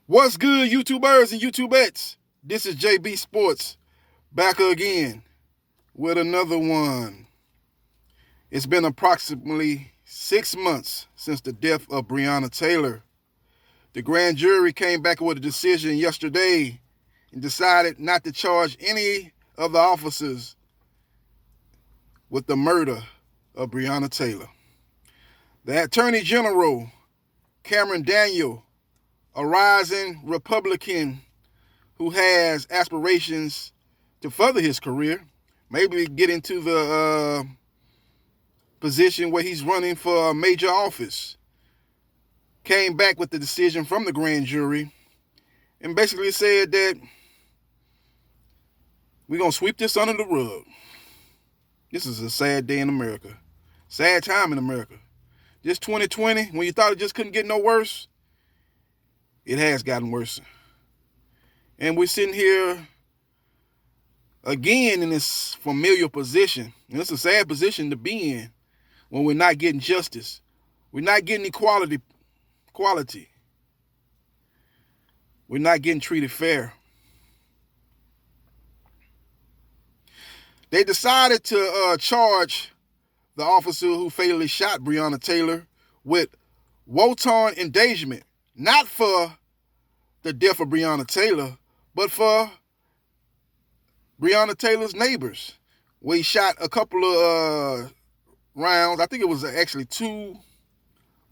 What's good, YouTubers and YouTubettes? This is JBsports back again with another one. It's been approximately 6 months since the death of Breonna Taylor. The grand jury came back with a decision yesterday and decided not to charge any of the officers with the murder of Breonna Taylor. The Attorney General, Cameron Daniel, a rising Republican who has aspirations to further his career, maybe get into the position where he's running for a major office, came back with the decision from the grand jury and basically said that we're going to sweep this under the rug. This is a sad day in America. Sad time in America. This 2020, when you thought it just couldn't get no worse, it has gotten worse. And we're sitting here again in this familiar position. And it's a sad position to be in when we're not getting justice. We're not getting equality. We're not getting treated fair. They decided to charge the officer who fatally shot Breonna Taylor with wanton endangerment, not for the death of Breonna Taylor, but for Breonna Taylor's neighbors, where he shot a couple of rounds. I think it was actually 2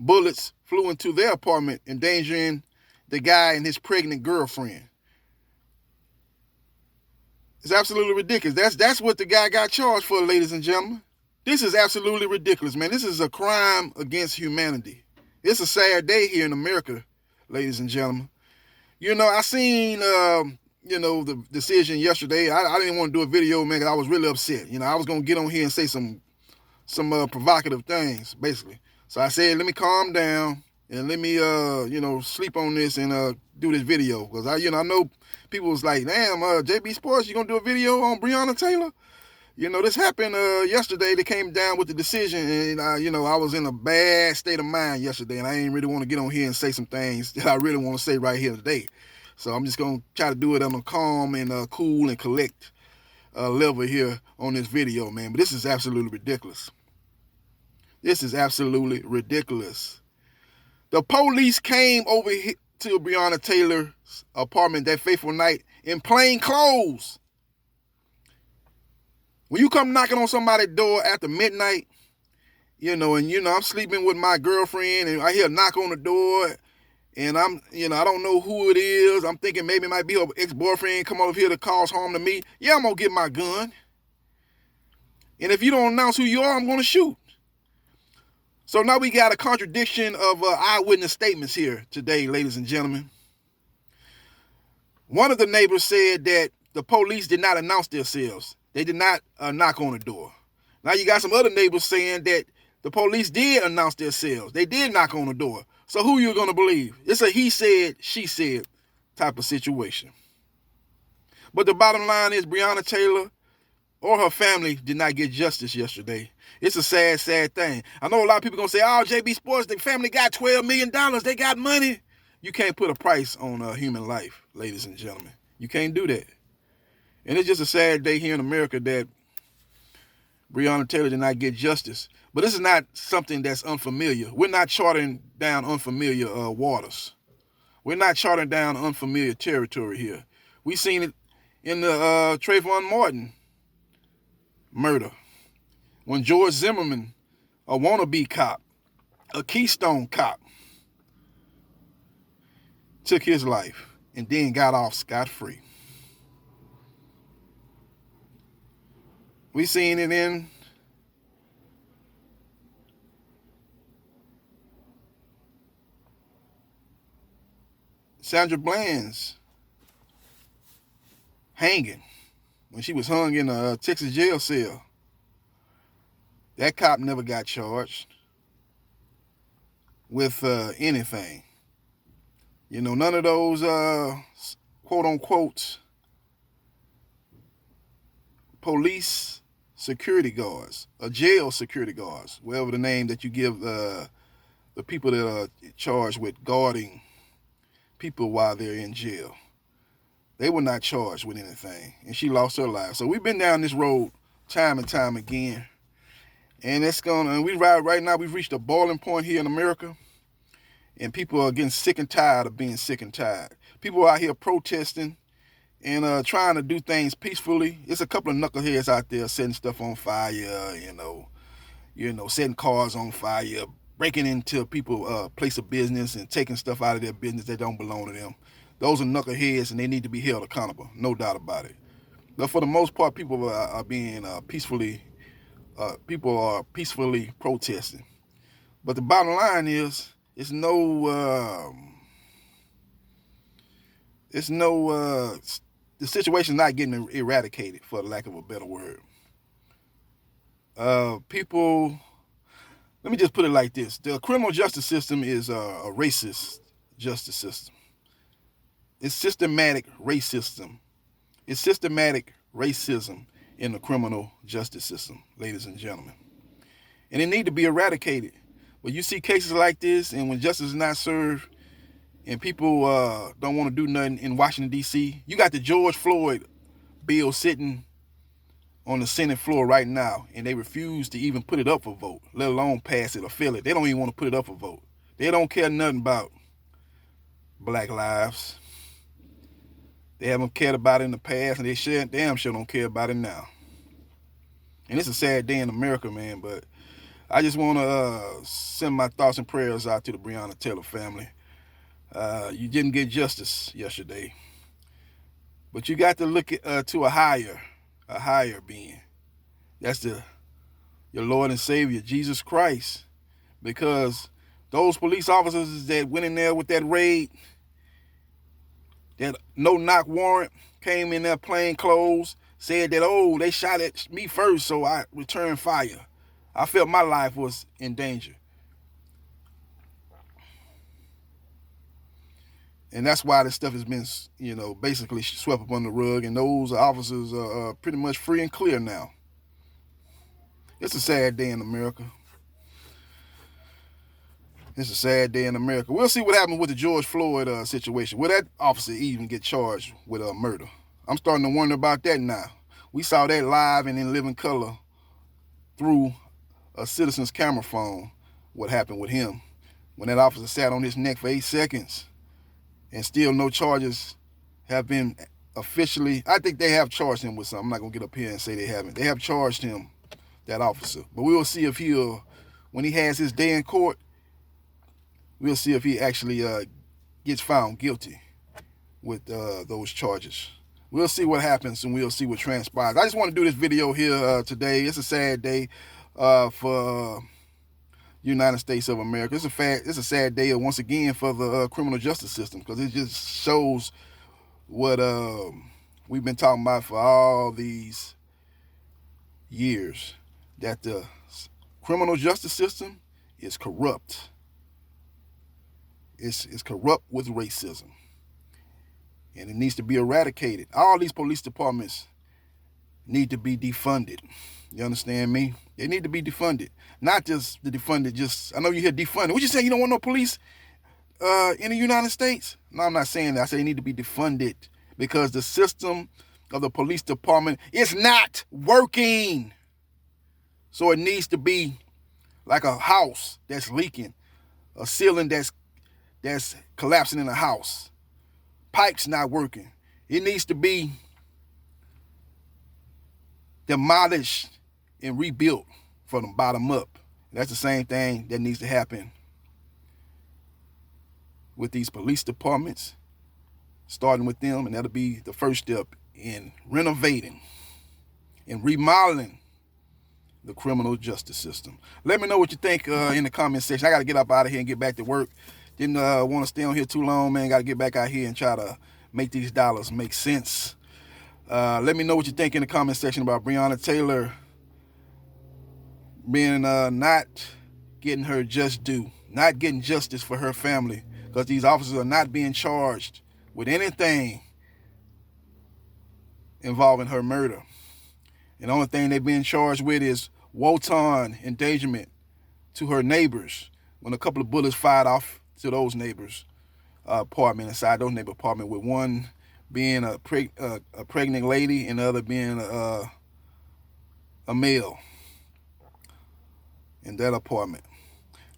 bullets flew into their apartment, endangering the guy and his pregnant girlfriend. It's absolutely ridiculous. That's what the guy got charged for, ladies and gentlemen. This is absolutely ridiculous, man. This is a crime against humanity. It's a sad day here in America, ladies and gentlemen. You know, I seen, the decision yesterday. I didn't want to do a video, man, because I was really upset. You know, I was going to get on here and say some provocative things, basically. So I said, let me calm down and let me, sleep on this and do this video. Because, I know people was like, damn, JBsports, you going to do a video on Breonna Taylor? You know, this happened yesterday. They came down with the decision, and, I was in a bad state of mind yesterday, and I didn't really want to get on here and say some things that I really want to say right here today. So I'm just going to try to do it on a calm and cool and collect level here on this video, man. But this is absolutely ridiculous. This is absolutely ridiculous. The police came over to Breonna Taylor's apartment that fateful night in plain clothes. When you come knocking on somebody's door after midnight, I'm sleeping with my girlfriend and I hear a knock on the door and I don't know who it is. I'm thinking maybe it might be her ex-boyfriend come over here to cause harm to me. Yeah, I'm going to get my gun. And if you don't announce who you are, I'm going to shoot. So now we got a contradiction of eyewitness statements here today, ladies and gentlemen. One of the neighbors said that the police did not announce themselves. They did not knock on the door. Now you got some other neighbors saying that the police did announce themselves. They did knock on the door. So who you going to believe? It's a he said, she said type of situation. But the bottom line is Breonna Taylor or her family did not get justice yesterday. It's a sad, sad thing. I know a lot of people going to say, oh, JBsports, the family got $12 million. They got money. You can't put a price on a human life, ladies and gentlemen. You can't do that. And it's just a sad day here in America that Breonna Taylor did not get justice. But this is not something that's unfamiliar. We're not charting down unfamiliar waters. We're not charting down unfamiliar territory here. We've seen it in the Trayvon Martin murder. When George Zimmerman, a wannabe cop, a Keystone cop, took his life and then got off scot-free. We seen it in Sandra Bland's hanging when she was hung in a Texas jail cell. That cop never got charged with anything. None of those quote unquote police security guards, or jail security guards, whatever the name that you give the people that are charged with guarding people while they're in jail. They were not charged with anything, and she lost her life. So we've been down this road time and time again, and right now we've reached a boiling point here in America, and people are getting sick and tired of being sick and tired. People are out here protesting and trying to do things peacefully. It's a couple of knuckleheads out there setting stuff on fire, setting cars on fire, breaking into people's place of business and taking stuff out of their business that don't belong to them. Those are knuckleheads, and they need to be held accountable, no doubt about it. But for the most part, people are being peacefully protesting. But the bottom line is, the situation's not getting eradicated, for the lack of a better word. Let me just put it like this. The criminal justice system is a racist justice system. It's systematic racism. It's systematic racism in the criminal justice system, ladies and gentlemen. And it needs to be eradicated. But you see cases like this, and when justice is not served, and people don't want to do nothing in Washington, D.C., you got the George Floyd bill sitting on the Senate floor right now, and they refuse to even put it up for vote, let alone pass it or fill it. They don't even want to put it up for vote. They don't care nothing about black lives. They haven't cared about it in the past, and they damn sure don't care about it now. And it's a sad day in America, man, but I just want to send my thoughts and prayers out to the Breonna Taylor family. You didn't get justice yesterday, but you got to look to a higher being. That's your Lord and Savior, Jesus Christ, because those police officers that went in there with that raid, that no-knock warrant, came in there plain clothes, said that, they shot at me first, so I returned fire. I felt my life was in danger. And that's why this stuff has been, basically swept up on the rug, and those officers are pretty much free and clear now. It's a sad day in America. It's a sad day in America. We'll see what happens with the George Floyd situation. Will that officer even get charged with murder? I'm starting to wonder about that now. We saw that live and in living color through a citizen's camera phone, what happened with him when that officer sat on his neck for 8 seconds, and still no charges have been officially. I think they have charged him with something. I'm not going to get up here and say they haven't. They have charged him, that officer. But we will see if when he has his day in court, we'll see if he actually gets found guilty with those charges. We'll see what happens, and we'll see what transpires. I just want to do this video here today. It's a sad day for United States of America. It's a sad day once again for the criminal justice system, because it just shows what we've been talking about for all these years, that the criminal justice system is corrupt. It's corrupt with racism, and it needs to be eradicated. All these police departments need to be defunded. You understand me? They need to be defunded. Not just the defunded, I know you hear defunded. What you saying, you don't want no police in the United States? No, I'm not saying that. I say they need to be defunded, because the system of the police department is not working. So it needs to be like a house that's leaking, a ceiling that's collapsing in a house, pipes not working. It needs to be demolished and rebuilt from the bottom up. That's the same thing that needs to happen with these police departments, starting with them, and that'll be the first step in renovating and remodeling the criminal justice system. Let me know what you think in the comment section. I got to get up out of here and get back to work. Didn't want to stay on here too long, man. Got to get back out here and try to make these dollars make sense. Let me know what you think in the comment section about Breonna Taylor being not getting her just due, not getting justice for her family, because these officers are not being charged with anything involving her murder. And the only thing they're being charged with is wanton endangerment to her neighbors, when a couple of bullets fired off to those neighbors apartment inside those neighbor apartment, with one being a pregnant lady and the other being a male in that apartment.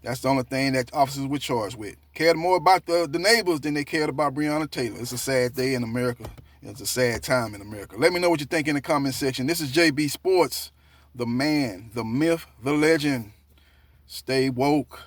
That's the only thing that officers were charged with. Cared more about the neighbors than they cared about Breonna Taylor. It's a sad day in America. It's a sad time in America. Let me know what you think in the comment section. This is JB Sports, the man, the myth, the legend. Stay woke.